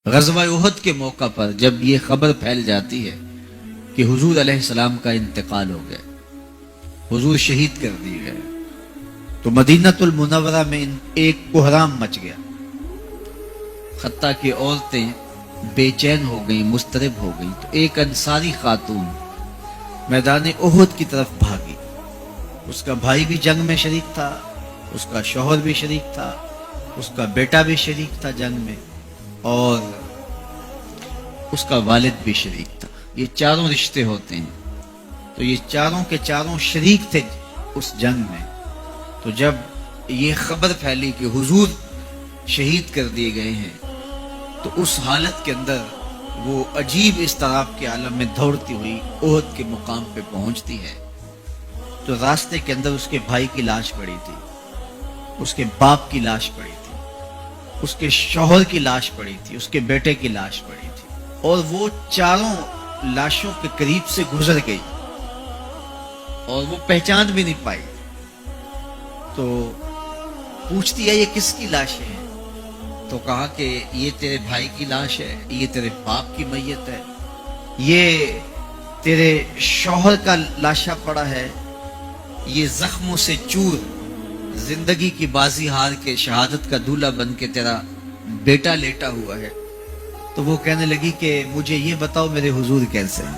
غزوہ احد کے موقع پر جب یہ خبر پھیل جاتی ہے کہ حضور علیہ السلام کا انتقال ہو گیا، حضور شہید کر دیے گئے، تو مدینہ المنورہ میں ایک کوہرام مچ گیا، حتیٰ کہ عورتیں بے چین ہو گئیں، مضطرب ہو گئیں۔ تو ایک انصاری خاتون میدان احد کی طرف بھاگی، اس کا بھائی بھی جنگ میں شریک تھا، اس کا شوہر بھی شریک تھا، اس کا بیٹا بھی شریک تھا جنگ میں، اور اس کا والد بھی شریک تھا۔ یہ چاروں رشتے ہوتے ہیں، تو یہ چاروں کے چاروں شریک تھے اس جنگ میں۔ تو جب یہ خبر پھیلی کہ حضور شہید کر دیے گئے ہیں، تو اس حالت کے اندر وہ عجیب اضطراب کے عالم میں دوڑتی ہوئی احد کے مقام پہ پہنچتی ہے، تو راستے کے اندر اس کے بھائی کی لاش پڑی تھی، اس کے باپ کی لاش پڑی تھی، اس کے شوہر کی لاش پڑی تھی، اس کے بیٹے کی لاش پڑی تھی، اور وہ چاروں لاشوں کے قریب سے گزر گئی اور وہ پہچان بھی نہیں پائی۔ تو پوچھتی ہے یہ کس کی لاشیں ہیں؟ تو کہا کہ یہ تیرے بھائی کی لاش ہے، یہ تیرے باپ کی میت ہے، یہ تیرے شوہر کا لاشا پڑا ہے، یہ زخموں سے چور زندگی کی بازی ہار کے شہادت کا دولہا بن کے تیرا بیٹا لیٹا ہوا ہے۔ تو وہ کہنے لگی کہ مجھے یہ بتاؤ میرے حضور کیسے ہیں،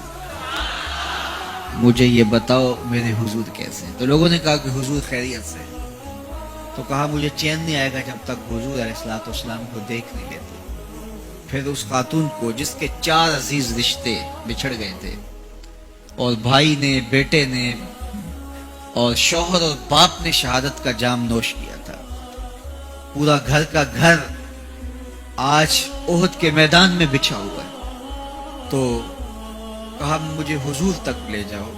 مجھے یہ بتاؤ میرے حضور کیسے ہیں۔ تو لوگوں نے کہا کہ حضور خیریت سے ہیں۔ تو کہا مجھے چین نہیں آئے گا جب تک حضور علیہ السلام کو دیکھ نہیں لیتے۔ پھر اس خاتون کو جس کے 4 عزیز رشتے بچھڑ گئے تھے، اور بھائی نے، بیٹے نے، اور شوہر اور باپ نے شہادت کا جام نوش کیا تھا، پورا گھر کا گھر آج احد کے میدان میں بچھا ہوا ہے، تو کہا مجھے حضور تک لے جاؤ۔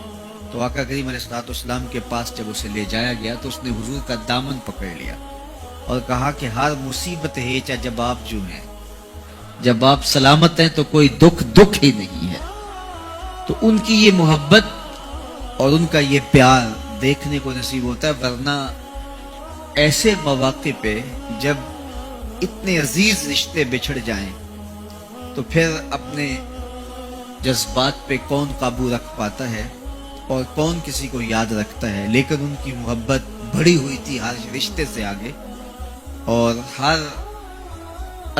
تو آقا کریم علیہ السلام کے پاس جب اسے لے جایا گیا تو اس نے حضور کا دامن پکڑ لیا اور کہا کہ ہر مصیبت ہے چا جب آپ جو ہیں، جب آپ سلامت ہیں تو کوئی دکھ ہی نہیں ہے۔ تو ان کی یہ محبت اور ان کا یہ پیار دیکھنے کو نصیب ہوتا ہے، ورنہ ایسے مواقع پہ جب اتنے عزیز رشتے بچھڑ جائیں تو پھر اپنے جذبات پہ کون قابو رکھ پاتا ہے اور کون کسی کو یاد رکھتا ہے۔ لیکن ان کی محبت بڑی ہوئی تھی ہر رشتے سے آگے، اور ہر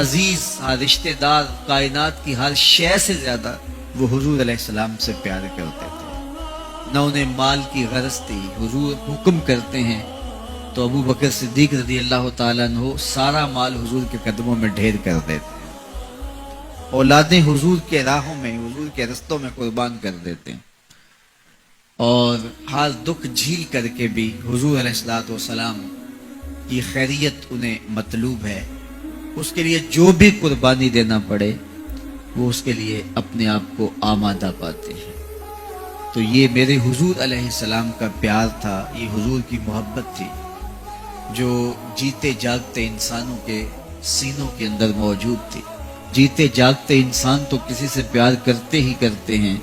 عزیز، ہر رشتہ دار، کائنات کی ہر شے سے زیادہ وہ حضور علیہ السلام سے پیار کرتے تھے۔ نہ انہیں مال کی غرض تھی۔ حضور حکم کرتے ہیں تو ابو بکر صدیق رضی اللہ تعالیٰ عنہ سارا مال حضور کے قدموں میں ڈھیر کر دیتے ہیں، اولادیں حضور کے راہوں میں، حضور کے رستوں میں قربان کر دیتے ہیں، اور ہر دکھ جھیل کر کے بھی حضور علیہ السلام کی خیریت انہیں مطلوب ہے۔ اس کے لیے جو بھی قربانی دینا پڑے وہ اس کے لیے اپنے آپ کو آمادہ پاتے ہیں۔ تو یہ میرے حضور علیہ السلام کا پیار تھا، یہ حضور کی محبت تھی جو جیتے جاگتے انسانوں کے سینوں کے اندر موجود تھی۔ جیتے جاگتے انسان تو کسی سے پیار کرتے ہی کرتے ہیں،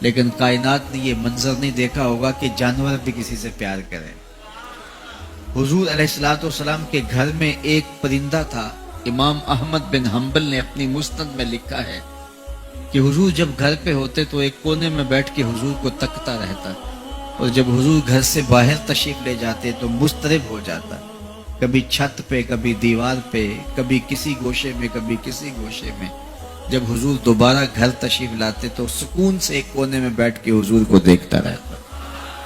لیکن کائنات نے یہ منظر نہیں دیکھا ہوگا کہ جانور بھی کسی سے پیار کریں۔ حضور علیہ السلام کے گھر میں ایک پرندہ تھا۔ امام احمد بن حنبل نے اپنی مسند میں لکھا ہے کہ حضور جب گھر پہ ہوتے تو ایک کونے میں بیٹھ کے حضور کو تکتا رہتا، اور جب حضور گھر سے باہر تشریف لے جاتے تو مضطرب ہو جاتا، کبھی چھت پہ، کبھی دیوار پہ، کبھی کسی گوشے میں، کبھی کسی گوشے میں۔ جب حضور دوبارہ گھر تشریف لاتے تو سکون سے ایک کونے میں بیٹھ کے حضور کو دیکھتا رہتا،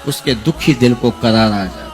اس کے دکھی دل کو قرار آ جاتا۔